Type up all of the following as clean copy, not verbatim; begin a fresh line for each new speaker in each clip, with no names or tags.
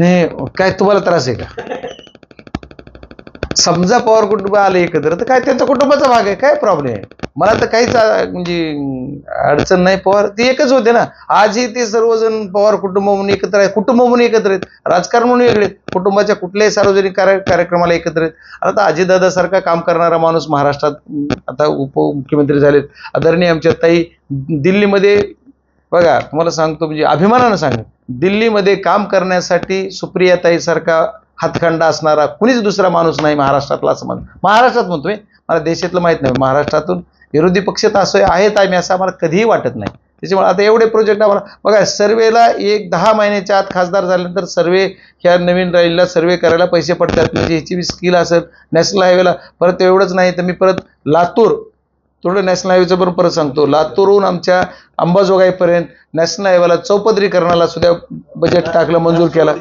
नाही काय तुम्हाला त्रास आहे का? समजा पवार कुटुंब आले एकत्र तर काय त्यांचा कुटुंबाचा भाग आहे, काय प्रॉब्लेम आहे? मला तर काहीच म्हणजे अडचण नाही. पवार ते एकच होते ना. आजही ते सर्वजण पवार कुटुंब म्हणून एकत्र आहे, कुटुंब म्हणून एकत्र आहेत, राजकारण म्हणून वेगळे आहेत, कुटुंबाच्या कुठल्याही सार्वजनिक कार्यक्रमाला एकत्र आहेत. आता अजितदादा सारखा काम करणारा माणूस महाराष्ट्रात आता उपमुख्यमंत्री झालेत. आदरणीय आमच्या ताई दिल्लीमध्ये, बघा तुम्हाला सांगतो म्हणजे अभिमानानं सांगतो, दिल्लीमध्ये काम करण्यासाठी सुप्रियाताई सारखा हातखंडा असणारा कुणीच दुसरा माणूस नाही महाराष्ट्रातला, असं महाराष्ट्रात म्हणतोय, मला देशातलं माहित नाही. महाराष्ट्रातून विरोधी पक्ष तर असं आहेत आम्ही असं आम्हाला कधीही वाटत नाही. त्याच्यामुळे आता एवढे प्रोजेक्ट आम्हाला बघा, सर्वेला 10 महिन्याच्या आत खासदार झाल्यानंतर सर्वे ह्या नवीन राहिलेला सर्वे करायला पैसे पडतात. म्हणजे ह्याची बी स्किल असेल नॅशनल हायवेला. परत एवढंच नाही तर मी परत लातूर, थोडं नॅशनल हायवेचं पण परत सांगतो, लातूरहून आमच्या अंबाजोगाईपर्यंत नॅशनल हायवेला चौपदरीकरणाला सुद्धा बजेट टाकलं, मंजूर केला.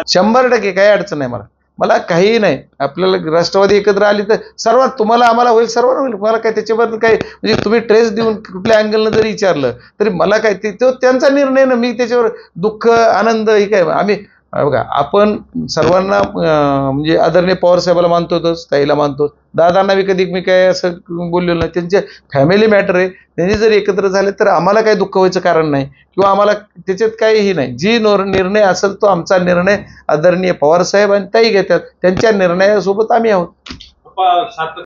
100% काही अडचण नाही मला काहीही नाही. आपल्याला राष्ट्रवादी एकत्र आली तर सर्वात तुम्हाला आम्हाला होईल, सर्वांना होईल. मला काय त्याच्याबद्दल काही म्हणजे तुम्ही ट्रेस देऊन कुठल्या अँगलनं जरी विचारलं तरी मला काय तो त्यांचा निर्णय ना. मी त्याच्यावर दुःख आनंद ही काय आम्ही बघा, आपण सर्वांना म्हणजे आदरणीय पवार साहेबाला मानतोच, ताईला मानतो, दादांना बी कधी मी काय असं बोललेलं नाही. त्यांचे फॅमिली मॅटर आहे. त्यांनी जर एकत्र झाले तर आम्हाला काही दुःख व्हायचं कारण नाही किंवा आम्हाला त्याच्यात काहीही नाही. जी निर्णय असेल तो आमचा निर्णय आदरणीय पवार साहेब आणि ताई घेतात, त्यांच्या निर्णयासोबत आम्ही आहोत.